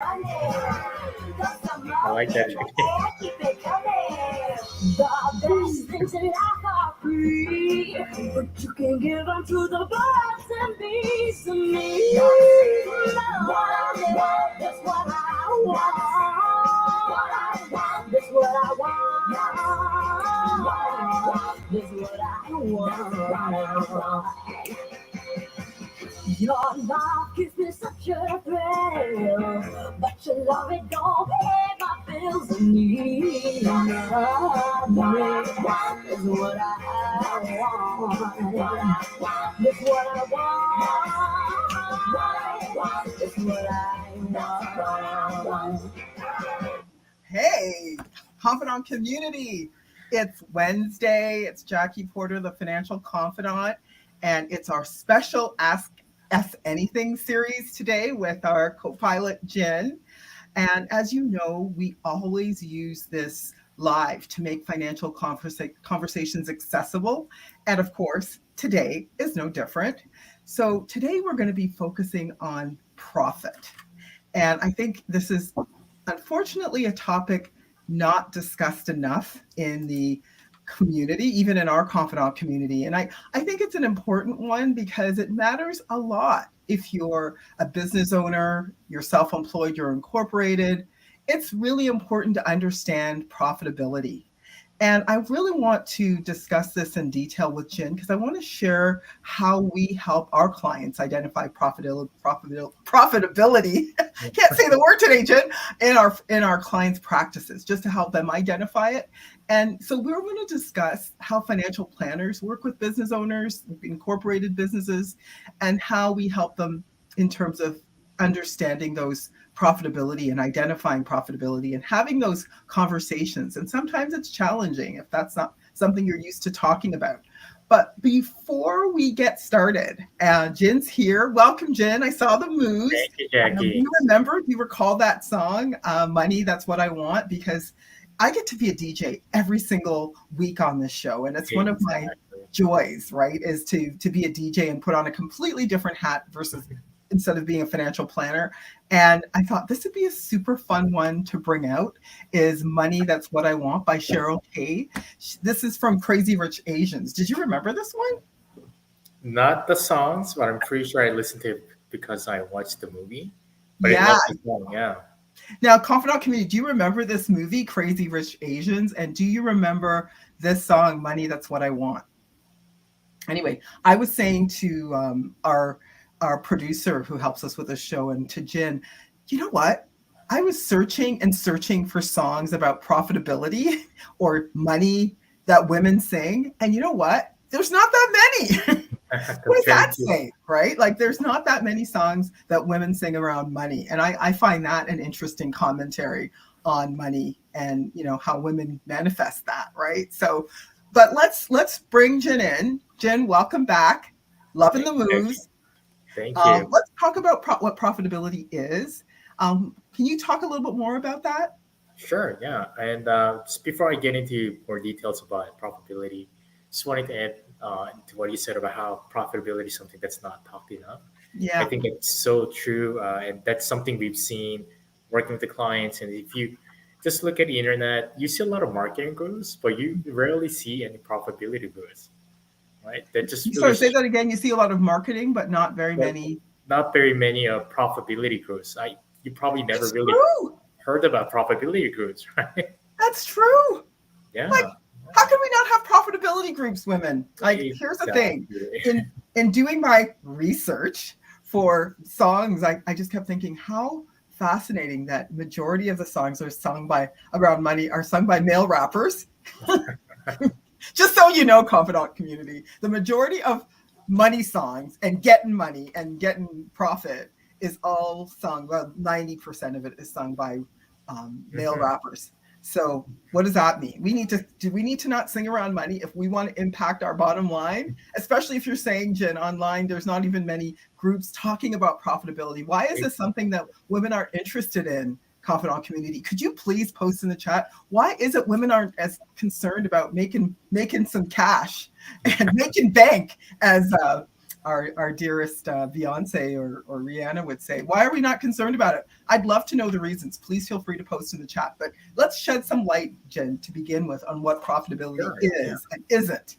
I like that. The best things in life are free, but you can give them to the birds and bees and me. That's what I want. That's what I want. That's what I want. Your love gives me such a thrill, but your love it don't pay my bills and needs. Is what I want. Is what I want. Is what I want. Hey, Confidant community. It's Wednesday. It's Jackie Porter, the financial confidant, and it's our special Ask Us Anything series today with our co-pilot, Jin. And as you know, we always use this live to make financial conversations accessible. And of course, today is no different. So today we're going to be focusing on profit. And I think this is unfortunately a topic not discussed enough in the community, even in our confidant community. And I think it's an important one because it matters a lot. If you're a business owner, you're self-employed, you're incorporated, it's really important to understand profitability. And I really want to discuss this in detail with Jin because I want to share how we help our clients identify profitability. Can't say the word today, Jin, in our clients' practices, just to help them identify it. And so we're going to discuss how financial planners work with business owners, incorporated businesses, and how we help them in terms of understanding those profitability and identifying profitability and having those conversations. And sometimes it's challenging if that's not something you're used to talking about. But before we get started, Jin's here. Welcome, Jin. I saw the moves. Thank you, Jackie. Do you recall that song, Money, That's What I Want? Because I get to be a DJ every single week on this show. And it's one of my joys, right, is to be a DJ and put on a completely different hat versus instead of being a financial planner. And I thought this would be a super fun one to bring out is Money, That's What I Want by Cheryl Kay. This is from Crazy Rich Asians. Did you remember this one? Not the songs, but I'm pretty sure I listened to it because I watched the movie. But Yeah. I love the song, yeah. Now, Confidant community, do you remember this movie, Crazy Rich Asians? And do you remember this song, Money, That's What I Want? Anyway, I was saying to our producer who helps us with the show and to Jin, you know what? I was searching and searching for songs about profitability or money that women sing. And you know what? There's not that many. What does that say, right? Like there's not that many songs that women sing around money. And I find that an interesting commentary on money and, you know, how women manifest that, right? So, but let's bring Jin in. Jin, welcome back. Loving the moves. Thank you. Let's talk about what profitability is. Can you talk a little bit more about that? Sure, yeah. And just before I get into more details about profitability, just wanted to add to what you said about how profitability is something that's not talked enough. Yeah. I think it's so true. And that's something we've seen working with the clients. And if you just look at the internet, you see a lot of marketing gurus, but you rarely see any profitability gurus, right? That just Sorry, say that again. You see a lot of marketing, but not very many. Not very many profitability gurus. You probably never That's really true. heard about profitability gurus, right? That's true. Yeah. Like, how can we not have profitability groups, women? Like, here's the thing. In doing my research for songs, I just kept thinking how fascinating that majority of the songs are sung by around money are sung by male rappers. Just so you know, confidant community, the majority of money songs and getting profit is all sung. Well, 90% of it is sung by male rappers. So what does that mean? Do we need to not sing around money if we want to impact our bottom line? Especially if you're saying, Jin, online, there's not even many groups talking about profitability. Why is this something that women aren't interested in? Confidant community, could you please post in the chat, why is it women aren't as concerned about making some cash and making bank as our dearest Beyonce or Rihanna would say, why are we not concerned about it? I'd love to know the reasons. Please feel free to post in the chat. But let's shed some light, Jen, to begin with, on what profitability Sure. Yeah. is and isn't.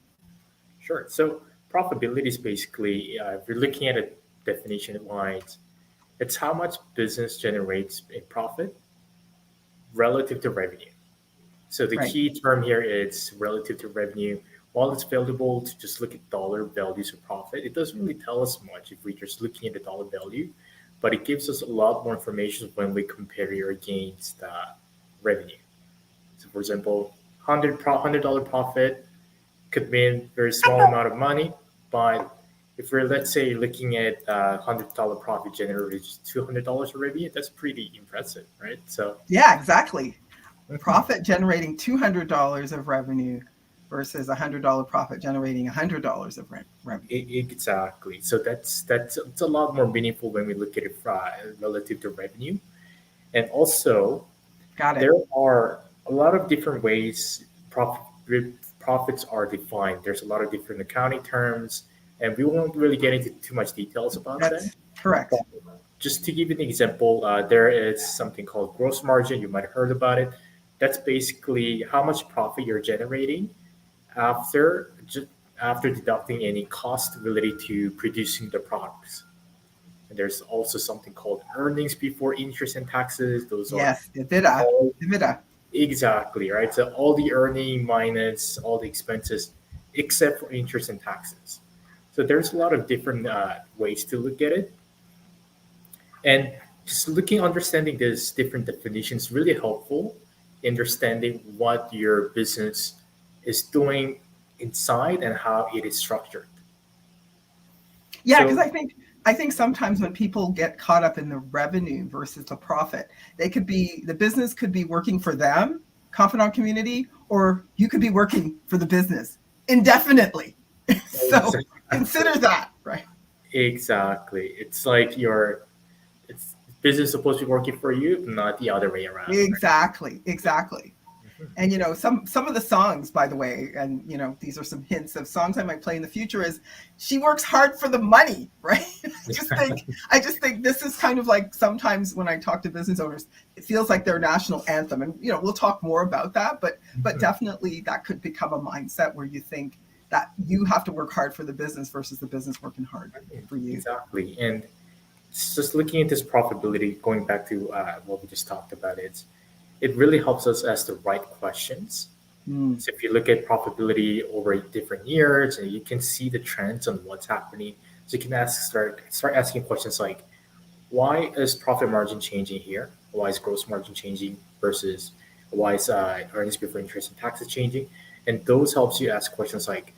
Sure. So profitability is basically, if you're looking at a definition wise, it's how much business generates in profit relative to revenue. So the Right. key term here is relative to revenue. While it's valuable to just look at dollar values of profit, it doesn't really tell us much if we're just looking at the dollar value, but it gives us a lot more information when we compare it against revenue. So, for example, $100 profit could mean very small amount of money, but if we're, let's say, looking at $100 profit generated $200 of revenue, that's pretty impressive, right? So Yeah, exactly. Profit generating $200 of revenue versus $100 profit generating $100 of revenue. exactly. So that's it's a lot more meaningful when we look at it relative to revenue, and also Got it. there are a lot of different ways profits are defined. There's a lot of different accounting terms, and we won't really get into too much details about that. That's correct. But just to give you an example, there is something called gross margin. You might have heard about it. That's basically how much profit you're generating after after deducting any cost related to producing the products. And there's also something called earnings before interest and taxes. Those are Yes, EBITDA. all EBITDA. exactly right. So all the earning minus all the expenses except for interest and taxes. So there's a lot of different ways to look at it. And just looking, understanding these different definitions really helpful in understanding what your business is doing inside and how it is structured. Yeah, because So I think sometimes when people get caught up in the revenue versus the profit, the business could be working for them, confidant community, or you could be working for the business indefinitely. So consider that, right? exactly, it's like it's business supposed to be working for you, not the other way around. Exactly, exactly. Mhm. And some of the songs, by the way, and these are some hints of songs I might play in the future, is she works hard for the money, right? I just think this is kind of like, sometimes when I talk to business owners, it feels like their national anthem. And we'll talk more about that, but definitely that could become a mindset where you think that you have to work hard for the business versus the business working hard for you. Exactly, and just looking at this profitability, going back to what we just talked about, it really helps us ask the right questions. Mm. So if you look at profitability over different years, and you can see the trends on what's happening. So you can start asking questions like, why is profit margin changing here? Why is gross margin changing versus why is earnings before interest and taxes changing? And those helps you ask questions like,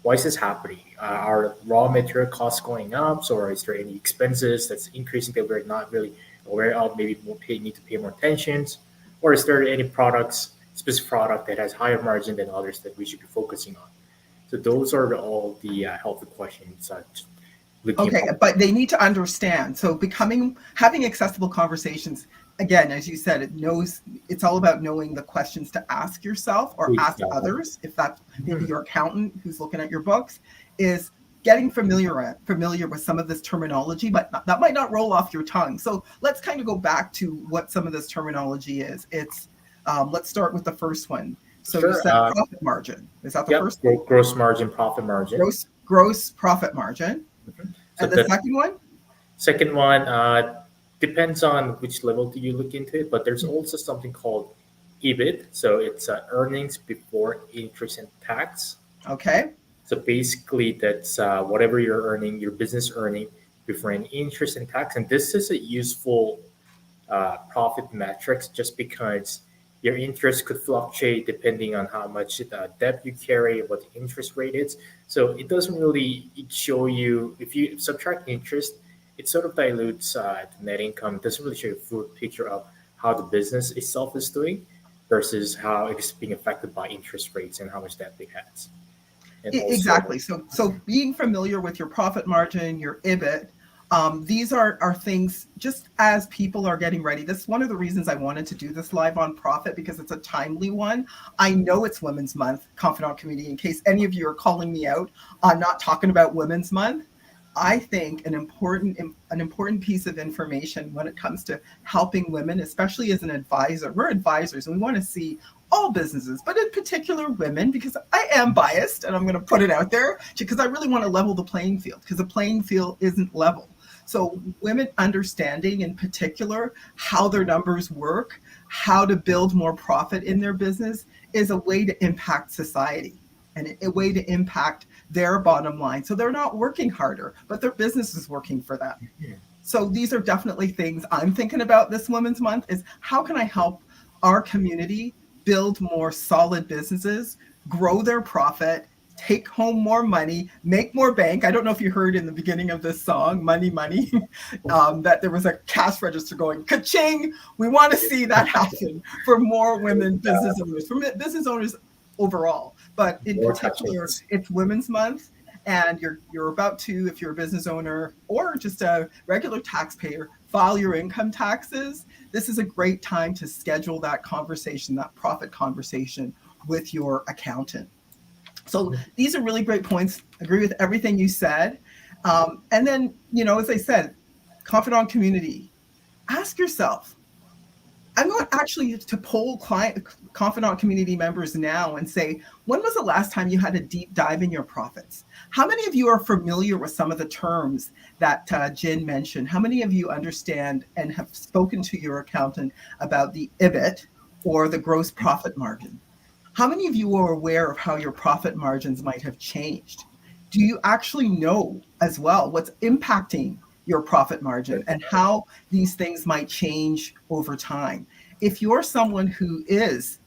why is this happening? Are raw material costs going up? So is there any expenses that's increasing that we're not really aware of? Maybe need to pay more attention, or is there any specific product that has higher margin than others that we should be focusing on? So those are all the helpful questions. Looking Okay, at but they need to understand. So having accessible conversations, again, as you said, it's all about knowing the questions to ask yourself or ask exactly. others, if that's maybe your accountant who's looking at your books, is getting familiar with some of this terminology, but that might not roll off your tongue. So let's kind of go back to what some of this terminology is. Let's start with the first one. So you Sure. said profit margin. Is that the Yep. first one? Gross margin, profit margin. Gross profit margin. Mhm. So And the the second one? second one depends on which level do you look into it, but there's also something called EBIT. So it's earnings before interest and tax. Okay. So basically, that's whatever you're earning, your business earning before any interest and tax. And this is a useful profit metrics just because your interest could fluctuate depending on how much debt you carry, what the interest rate is. So it doesn't really show you, if you subtract interest, it sort of dilutes the net income. It doesn't really show you a full picture of how the business itself is doing versus how it's being affected by interest rates and how much debt it has. And also, Exactly. So being familiar with your profit margin, your EBIT, these are things, just as people are getting ready. This is one of the reasons I wanted to do this live on profit, because it's a timely one. I know it's Women's Month, Confidant Community, in case any of you are calling me out on not talking about Women's Month. I think an important piece of information when it comes to helping women, especially as an advisor. We're advisors and we want to see all businesses, but in particular women, because I am biased and I'm going to put it out there because I really want to level the playing field because the playing field isn't level. So women understanding in particular how their numbers work, how to build more profit in their business is a way to impact society and a way to impact their bottom line. So they're not working harder, but their business is working for them. So these are definitely things I'm thinking about this Women's Month is how can I help our community build more solid businesses, grow their profit, take home more money, make more bank. I don't know if you heard in the beginning of this song, Money, Money, that there was a cash register going, ka-ching. We want to see that happen for more women business owners, for business owners overall. But in More particular, touches. it's Women's Month. And you're about to, if you're a business owner or just a regular taxpayer, file your income taxes. This is a great time to schedule that conversation, that profit conversation with your accountant. So these are really great points. Agree with everything you said. And then, as I said, confidant community. Ask yourself, I'm going actually to poll confidant community members now and say, when was the last time you had a deep dive in your profits? How many of you are familiar with some of the terms that Jin mentioned? How many of you understand and have spoken to your accountant about the EBIT or the gross profit margin? How many of you are aware of how your profit margins might have changed? Do you actually know as well what's impacting your profit margin and how these things might change over time? If you're someone who is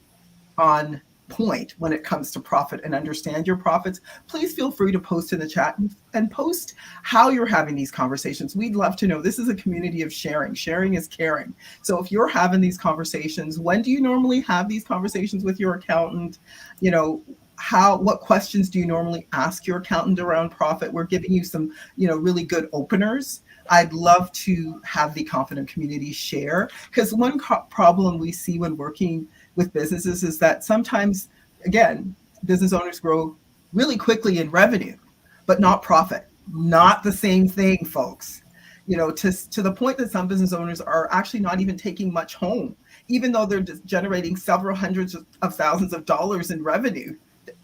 on point when it comes to profit and understand your profits, please feel free to post in the chat and post how you're having these conversations. We'd love to know. This is a community of sharing. Sharing is caring. So if you're having these conversations, when do you normally have these conversations with your accountant? What questions do you normally ask your accountant around profit? We're giving you some, really good openers. I'd love to have the confident community share, because one problem we see when working with businesses is that sometimes, again, business owners grow really quickly in revenue, but not profit. Not the same thing, folks. To the point that some business owners are actually not even taking much home, even though they're generating several hundreds of thousands of dollars in revenue.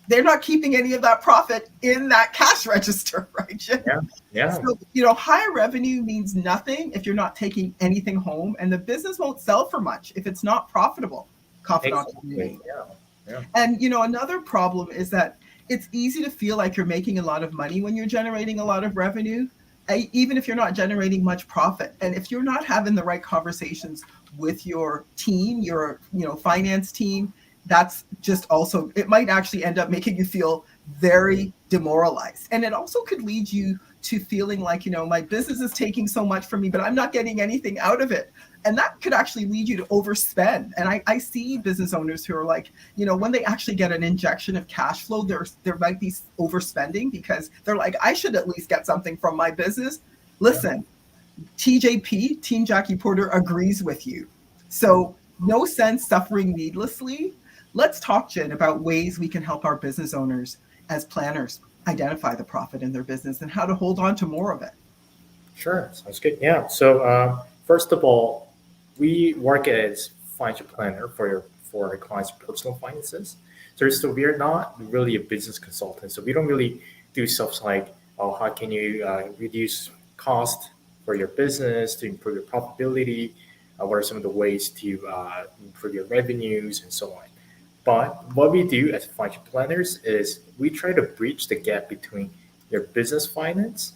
They're not keeping any of that profit in that cash register, right, Jim? Yeah. So, higher revenue means nothing if you're not taking anything home, and the business won't sell for much if it's not profitable. Confidant community. Exactly. Yeah. And, another problem is that it's easy to feel like you're making a lot of money when you're generating a lot of revenue, even if you're not generating much profit. And if you're not having the right conversations with your team, your, finance team, that's just also, it might actually end up making you feel very demoralized. And it also could lead you to feeling like, my business is taking so much from me, but I'm not getting anything out of it. And that could actually lead you to overspend. And I see business owners who are like, when they actually get an injection of cash flow, there might be overspending because they're like, I should at least get something from my business. Listen, TJP, Team Jackie Porter, agrees with you. So no sense suffering needlessly. Let's talk, Jen, about ways we can help our business owners as planners identify the profit in their business and how to hold on to more of it. Sure. Sounds good. Yeah. So first of all, we work as financial planner for our clients' personal finances. So we are not really a business consultant. So we don't really do stuff like, oh, how can you reduce cost for your business to improve your profitability? What are some of the ways to improve your revenues and so on? But what we do as financial planners is we try to bridge the gap between your business finance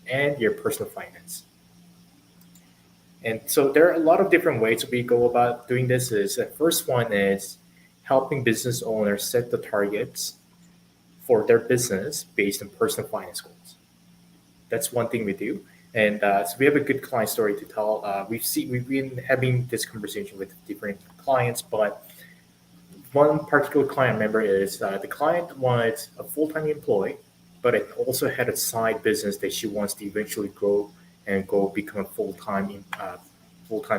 and your personal finance. And so there are a lot of different ways we go about doing this. Is the first one is helping business owners set the targets for their business based on personal finance goals. That's one thing we do. And so we have a good client story to tell. We've been having this conversation with different clients, but one particular client member is the client wants a full-time employee, but it also had a side business that she wants to eventually grow and go become a full-time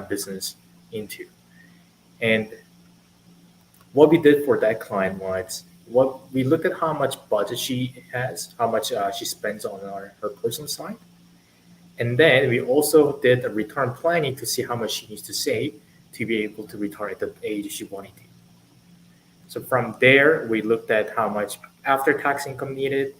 business into. And what we did for that client was what we looked at how much budget she has, how much she spends on her personal side, And then we also did a return planning to see how much she needs to save to be able to retire at the age she wanted to. So from there, we looked at how much after-tax income needed,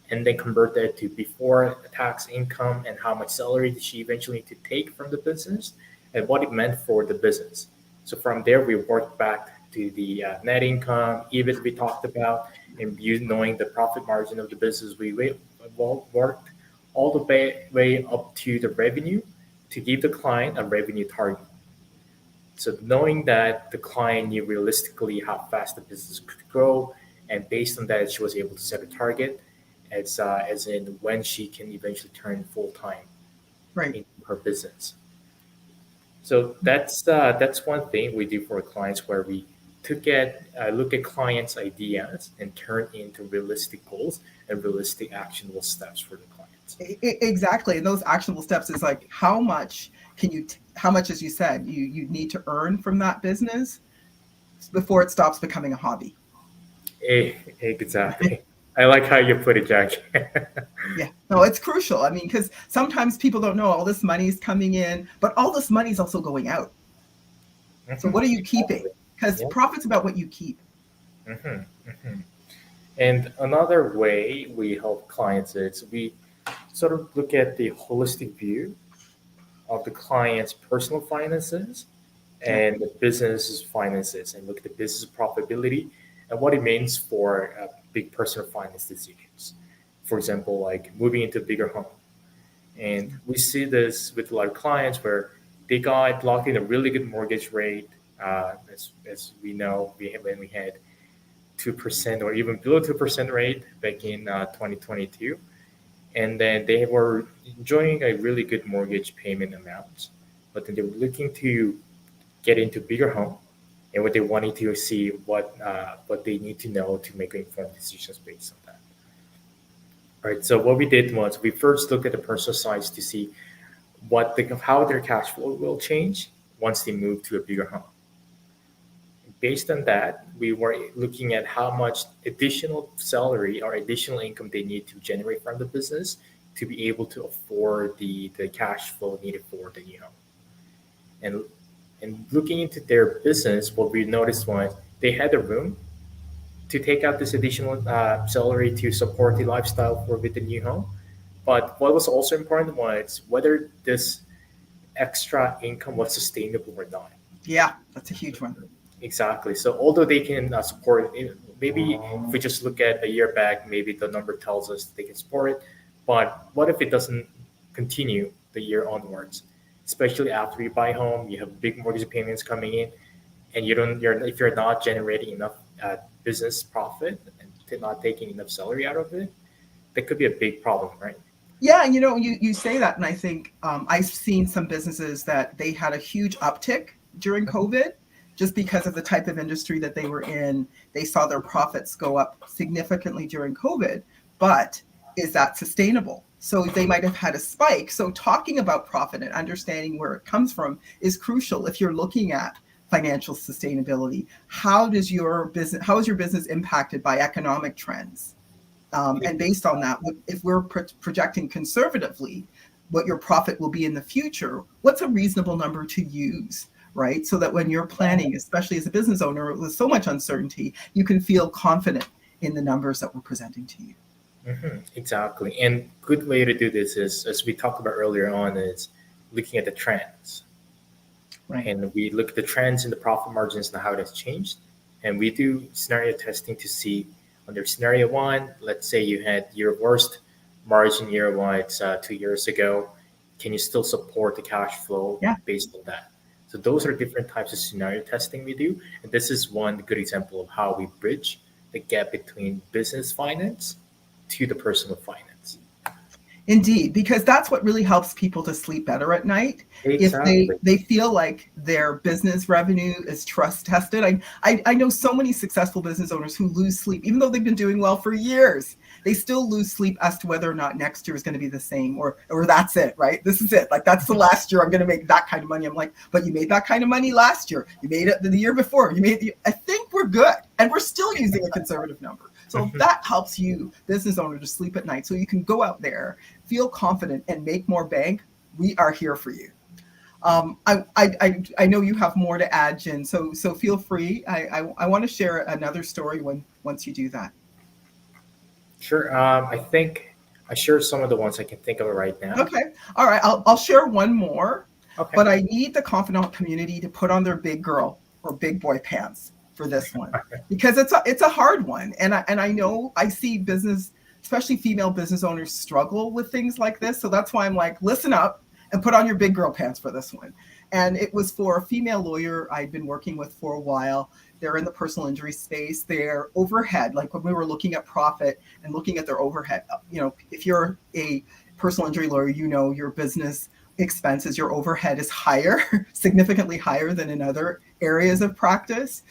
and then convert that to before-tax income and how much salary did she eventually need to take from the business and what it meant for the business. So from there, we worked back to the net income, EBIT we talked about, and knowing the profit margin of the business, we worked all the way up to the revenue to give the client a revenue target. So knowing that the client knew realistically how fast the business could grow, and based on that, she was able to set a target, as in when she can eventually turn full time Right. into her business. So that's one thing we do for our clients where we look at clients' ideas and turn into realistic goals and realistic actionable steps for the clients. Exactly. And those actionable steps is like how much how much, as you said, you need to earn from that business before it stops becoming a hobby. Exactly. I like how you put it, Jack. Yeah, no, it's crucial. I mean, because sometimes people don't know all this money is coming in, but all this money is also going out. So what are you keeping? Because Yeah. profit's about what you keep. Mhm, mhm. And another way we help clients is we sort of look at the holistic view of the client's personal finances Yeah. and the business's finances and look at the business profitability and what it means for big personal finance decisions. For example, like moving into a bigger home. And we see this with a lot of clients where they got locked in a really good mortgage rate. As we know, when we had 2% or even below 2% rate back in 2022. And then they were enjoying a really good mortgage payment amount, but then they were looking to get into bigger home, and what they wanted to see what they need to know to make informed decisions based on that. All right. So what we did was we first looked at the personal size to see how their cash flow will change once they move to a bigger home. Based on that, we were looking at how much additional salary or additional income they need to generate from the business to be able to afford the cash flow needed for the new home. And looking into their business, what we noticed was they had the room to take out this additional salary to support the lifestyle for with the new home. But what was also important was whether this extra income was sustainable or not. Yeah, that's a huge one. Exactly. So although they can support it, maybe if we just look at a year back, maybe the number tells us they can support it. But what if it doesn't continue the year onwards? Especially after you buy home, you have big mortgage payments coming in, and if you're not generating enough business profit and not taking enough salary out of it, that could be a big problem, right? Yeah, and you say that, and I think I've seen some businesses that they had a huge uptick during COVID just because of the type of industry that they were in. They saw their profits go up significantly during COVID, but is that sustainable? So they might have had a spike. So talking about profit and understanding where it comes from is crucial if you're looking at financial sustainability. How is your business impacted by economic trends? And based on that, if we're projecting conservatively what your profit will be in the future, what's a reasonable number to use, right? So that when you're planning, especially as a business owner with so much uncertainty, you can feel confident in the numbers that we're presenting to you. Exactly. And good way to do this is, as we talked about earlier on, is looking at the trends. Right. And we look at the trends in the profit margins and how it has changed. And we do scenario testing to see under scenario one, let's say you had your worst margin year wise 2 years ago. Can you still support the cash flow based on that? So those are different types of scenario testing we do. And this is one good example of how we bridge the gap between business finance to the personal finance. Indeed, because that's what really helps people to sleep better at night. Exactly. If they feel like their business revenue is trust tested. I know so many successful business owners who lose sleep, even though they've been doing well for years. They still lose sleep as to whether or not next year is going to be the same or that's it, right? This is it. Like, that's the last year I'm going to make that kind of money. I'm like, but you made that kind of money last year. You made it the year before. I think we're good. And we're still using a conservative number. So that helps you, business owner, to sleep at night. So you can go out there, feel confident, and make more bank we are here for you. I know you have more to add, Jin. So feel free. I want to share another story once you do that. Sure. I think I shared some of the ones I can think of right now. Okay. All right. I'll share one more, Okay. but I need the confidant community to put on their big girl or big boy pants for this one because it's a hard one, and I know I see business, especially female business owners, struggle with things like this. So that's why I'm like, listen up and put on your big girl pants for this one. And it was for a female lawyer I'd been working with for a while. They're in the personal injury space. Their overhead, like when we were looking at profit and looking at their overhead, if you're a personal injury lawyer, your business expenses, your overhead is higher, significantly higher than in other areas of practice.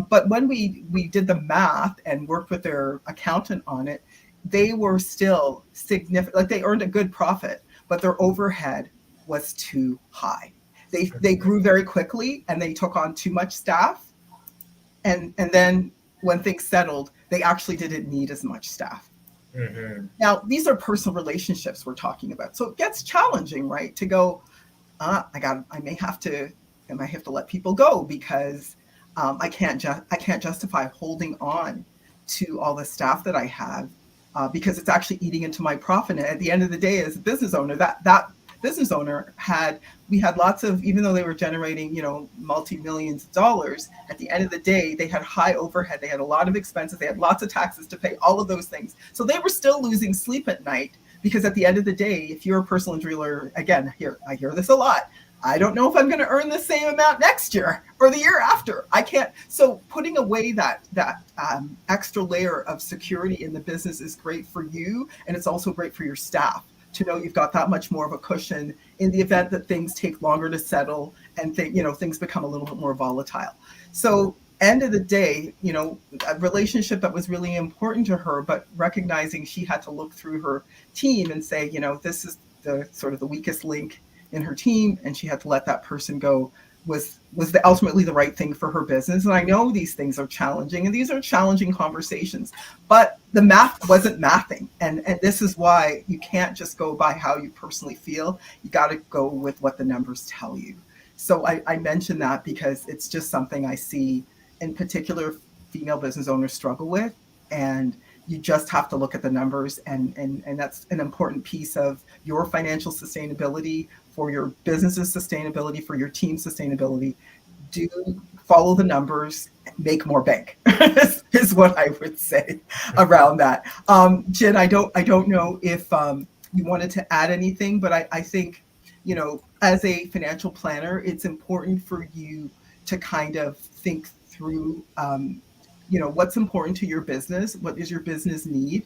But when we did the math and worked with their accountant on it, they were still significant, like they earned a good profit, but their overhead was too high. They grew very quickly and they took on too much staff. And then when things settled, they actually didn't need as much staff. Mm-hmm. Now, these are personal relationships we're talking about. So it gets challenging, right? To go, I may have to let people go because I can't justify holding on to all the staff that I have because it's actually eating into my profit. And at the end of the day, as a business owner, that business owner we had lots of, even though they were generating, multi-millions of dollars, at the end of the day, they had high overhead. They had a lot of expenses. They had lots of taxes to pay, all of those things. So they were still losing sleep at night because at the end of the day, if you're a personal injury lawyer, again, I hear this a lot. I don't know if I'm going to earn the same amount next year or the year after. I can't. So putting away that extra layer of security in the business is great for you. And it's also great for your staff to know you've got that much more of a cushion in the event that things take longer to settle and things become a little bit more volatile. So end of the day, a relationship that was really important to her, but recognizing she had to look through her team and say, this is the sort of the weakest link in her team, and she had to let that person go, was ultimately the right thing for her business. And I know these things are challenging, and these are challenging conversations, but the math wasn't mathing. And this is why you can't just go by how you personally feel. You got to go with what the numbers tell you. So I mention that because it's just something I see in particular female business owners struggle with. And you just have to look at the numbers, and that's an important piece of your financial sustainability, for your business's sustainability, for your team's sustainability. Do follow the numbers, make more bank is what I would say around that. Jin, I don't know if you wanted to add anything, but I think, as a financial planner, it's important for you to kind of think through, what's important to your business, what does your business need.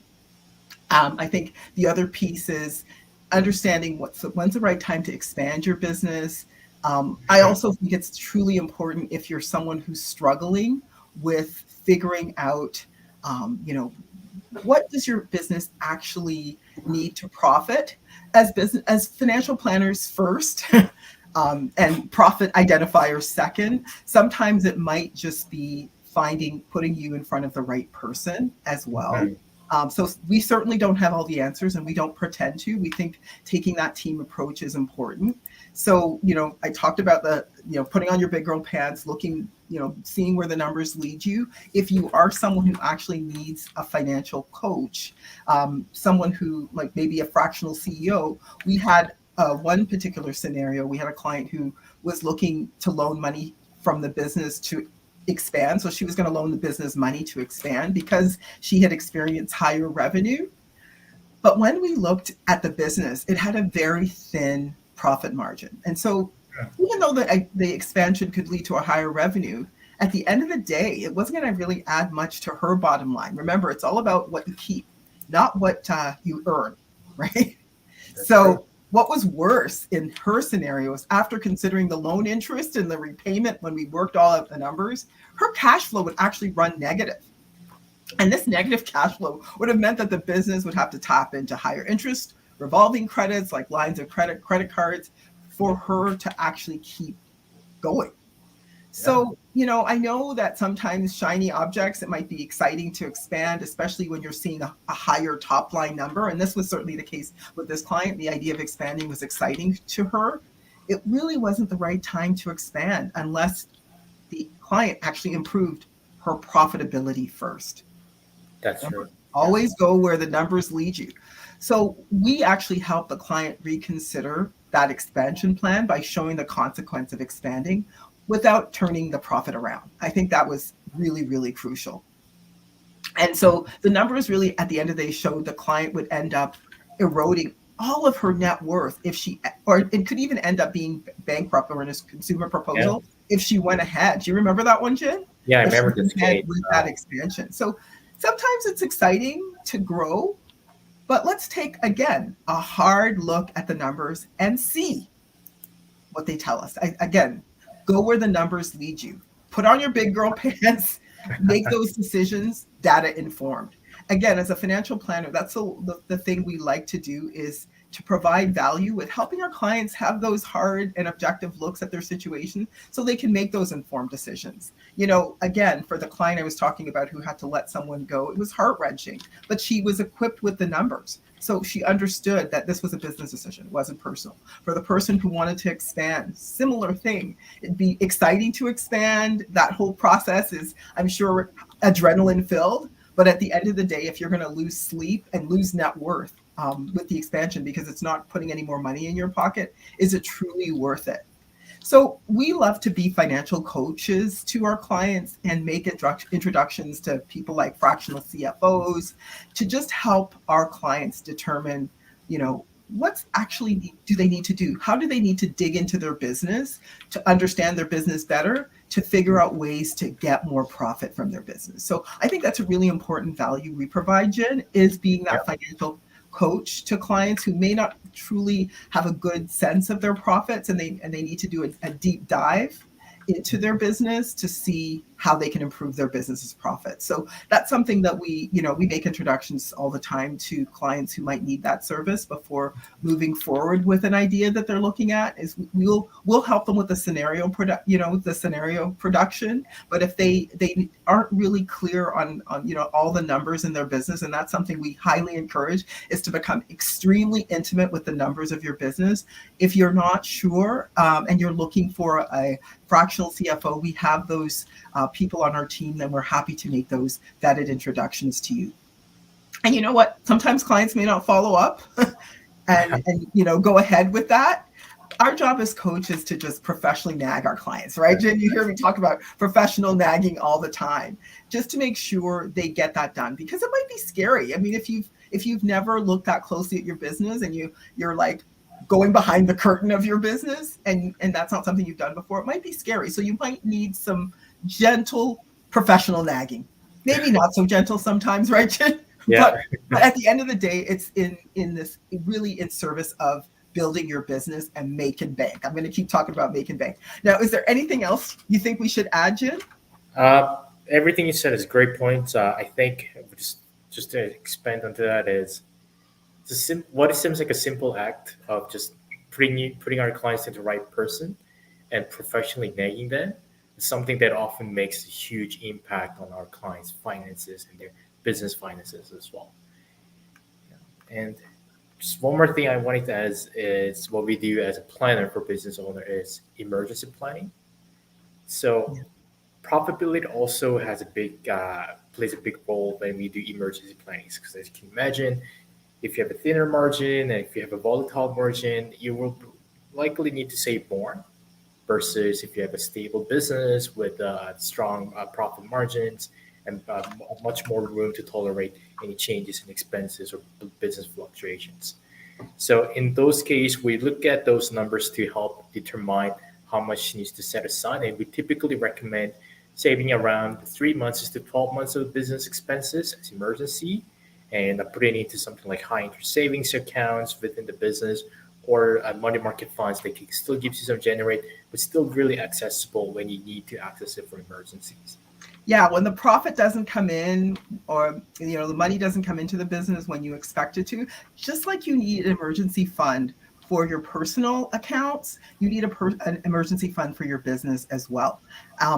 I think the other piece is understanding when's the right time to expand your business. I also think it's truly important if you're someone who's struggling with figuring out, what does your business actually need to profit as financial planners first, and profit identifiers second. Sometimes it might just be putting you in front of the right person as well. So we certainly don't have all the answers, and we don't pretend to. We think taking that team approach is important. So, I talked about putting on your big girl pants, looking, seeing where the numbers lead you. If you are someone who actually needs a financial coach, someone who, like maybe a fractional CEO, we had one particular scenario. We had a client who was looking to loan money from the business to expand. So she was going to loan the business money to expand because she had experienced higher revenue. But when we looked at the business, it had a very thin profit margin. And so even though the expansion could lead to a higher revenue, at the end of the day, it wasn't going to really add much to her bottom line. Remember, it's all about what you keep, not what you earn, right? So what was worse in her scenario is, after considering the loan interest and the repayment, when we worked all out the numbers, her cash flow would actually run negative. And this negative cash flow would have meant that the business would have to tap into higher interest, revolving credits like lines of credit cards, for her to actually keep going. Yeah. So, I know that sometimes shiny objects, it might be exciting to expand, especially when you're seeing a higher top line number. And this was certainly the case with this client. The idea of expanding was exciting to her. It really wasn't the right time to expand unless the client actually improved her profitability first. That's true. Remember, Yeah. always go where the numbers lead you. So we actually help the client reconsider that expansion plan by showing the consequence of expanding without turning the profit around. I think that was really, really crucial. And so the numbers really at the end of the day showed the client would end up eroding all of her net worth if she, or it could even end up being bankrupt or in a consumer Yeah. proposal if she went ahead. Do you remember that one, Jen? Yeah. I If she remember this went ahead case. with that expansion. So sometimes it's exciting to grow, but let's take again a hard look at the numbers and see what they tell us. Again, go where the numbers lead you. Put on your big girl pants, make those decisions data informed. Again, as a financial planner, that's the thing we like to do is to provide value with helping our clients have those hard and objective looks at their situation so they can make those informed decisions. Again, for the client I was talking about who had to let someone go, it was heart wrenching, but she was equipped with the numbers. So she understood that this was a business decision, it wasn't personal. For the person who wanted to expand, similar thing. It'd be exciting to expand. That whole process is, I'm sure, adrenaline filled. But at the end of the day, if you're going to lose sleep and lose net worth with the expansion because it's not putting any more money in your pocket, is it truly worth it? So we love to be financial coaches to our clients and make introductions to people like fractional CFOs to just help our clients determine, what's actually do they need to do? How do they need to dig into their business to understand their business better, to figure out ways to get more profit from their business? So I think that's a really important value we provide, Jen, is being Yeah. that financial coach to clients who may not truly have a good sense of their profits and they need to do a deep dive into their business to see how they can improve their business's profits. So that's something that we make introductions all the time to clients who might need that service before moving forward with an idea that they're looking at. Is we'll help them with the scenario production. But if they aren't really clear on all the numbers in their business, and that's something we highly encourage, is to become extremely intimate with the numbers of your business. If you're not sure and you're looking for a fractional CFO, we have those people on our team, then we're happy to make those vetted introductions to you. And you know what? Sometimes clients may not follow up and go ahead with that. Our job as coaches is to just professionally nag our clients, right, Jen? You hear me talk about professional nagging all the time, just to make sure they get that done, because it might be scary. I mean, if you've never looked that closely at your business and you're like going behind the curtain of your business and that's not something you've done before, it might be scary. So you might need some gentle professional nagging. Maybe not so gentle sometimes, right, Jen? Yeah. But at the end of the day, it's in this really in service of building your business and making bank. I'm going to keep talking about making bank. Now, is there anything else you think we should add, Jen? Everything you said is great points. I think just to expand onto that is what it seems like a simple act of just putting our clients into the right person and professionally nagging them is something that often makes a huge impact on our clients' finances and their business finances as well. And just one more thing I wanted to add is what we do as a planner for business owner is emergency planning. So profitability also has a big plays a big role when we do emergency planning. Because as you can imagine, if you have a thinner margin and if you have a volatile margin, you will likely need to save more versus if you have a stable business with strong profit margins and much more room to tolerate any changes in expenses or business fluctuations. So in those cases, we look at those numbers to help determine how much needs to set aside, and we typically recommend saving around 3 months to 12 months of business expenses as emergency, and putting it into something like high interest savings accounts within the business or money market funds that can still gives you some generate, but still really accessible when you need to access it for emergencies. Yeah, when the profit doesn't come in or the money doesn't come into the business when you expect it to, just like you need an emergency fund for your personal accounts, you need an emergency fund for your business as well.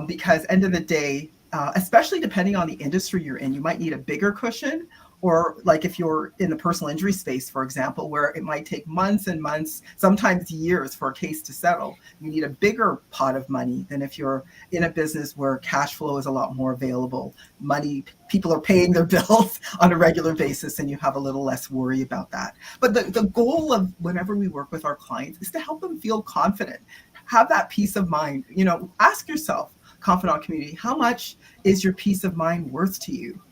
Because end of the day, especially depending on the industry you're in, you might need a bigger cushion. Or like if you're in the personal injury space, for example, where it might take months and months, sometimes years for a case to settle, you need a bigger pot of money than if you're in a business where cash flow is a lot more available. Money, people are paying their bills on a regular basis, and you have a little less worry about that. But the goal of whenever we work with our clients is to help them feel confident, have that peace of mind. Ask yourself, Confidant community, how much is your peace of mind worth to you?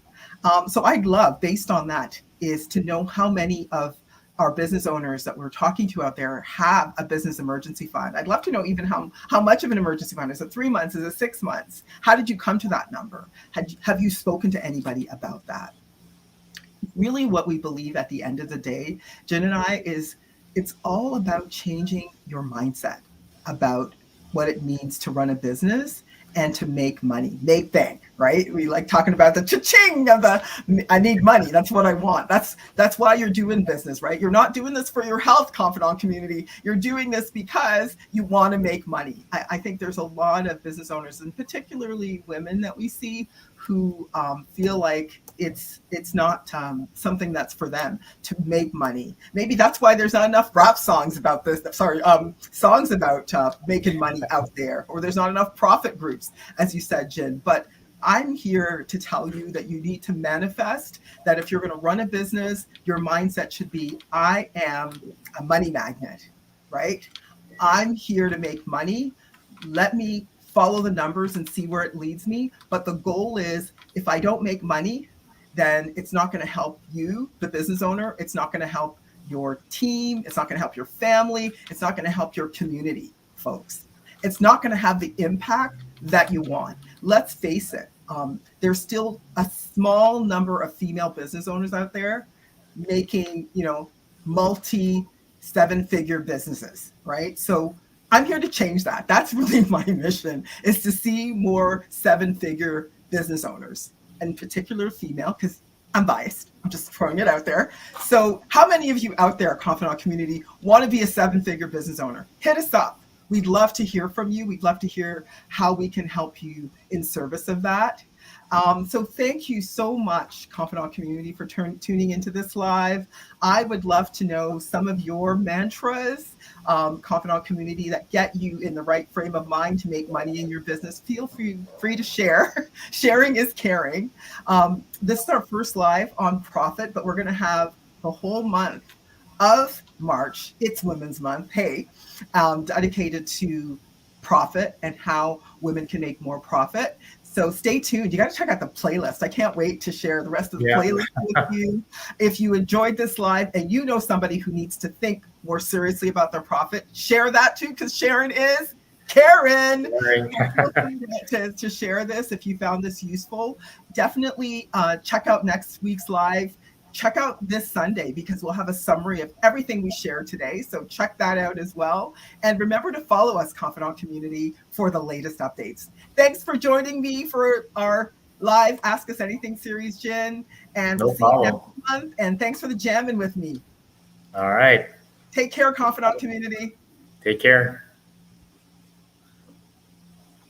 So I'd love, based on that, is to know how many of our business owners that we're talking to out there have a business emergency fund. I'd love to know even how much of an emergency fund. Is it 3 months? Is it 6 months? How did you come to that number? Have you spoken to anybody about that? Really what we believe at the end of the day, Jin and I, is it's all about changing your mindset about what it means to run a business and to make money, make bank, right? We like talking about the cha-ching of I need money. That's what I want. That's why you're doing business, right? You're not doing this for your health, Confidant community. You're doing this because you want to make money. I think there's a lot of business owners, and particularly women that we see, who feel like it's not something that's for them to make money. Maybe that's why there's not enough rap songs about this. Sorry, songs about making money out there, or there's not enough profit groups, as you said, Jin. But I'm here to tell you that you need to manifest that if you're going to run a business, your mindset should be, I am a money magnet, right? I'm here to make money. Let me follow the numbers and see where it leads me. But the goal is, if I don't make money, then it's not going to help you, the business owner. It's not going to help your team. It's not going to help your family. It's not going to help your community, folks. It's not going to have the impact that you want. Let's face it. There's still a small number of female business owners out there making, multi 7-figure businesses, right? So I'm here to change that. That's really my mission, is to see more 7-figure business owners, in particular female, because I'm biased. I'm just throwing it out there. So how many of you out there, Confidant community, want to be a 7-figure business owner? Hit us up. We'd love to hear from you. We'd love to hear how we can help you in service of that. So thank you so much, Confidant community, for tuning into this live. I would love to know some of your mantras, Confidant community, that get you in the right frame of mind to make money in your business. Feel free to share. Sharing is caring. This is our first live on profit, but we're going to have the whole month of March, it's Women's Month, dedicated to profit and how women can make more profit. So stay tuned. You got to check out the playlist. I can't wait to share the rest of the playlist with you. If you enjoyed this live and you know somebody who needs to think more seriously about their profit, share that too, because Sharon is Karen. To share this if you found this useful. Definitely check out next week's live. Check out this Sunday, because we'll have a summary of everything we shared today. So check that out as well. And remember to follow us, Confidant community, for the latest updates. Thanks for joining me for our live Ask Us Anything series, Jin. And we'll see you next month. And thanks for the jamming with me. All right. Take care, Confidant community. Take care.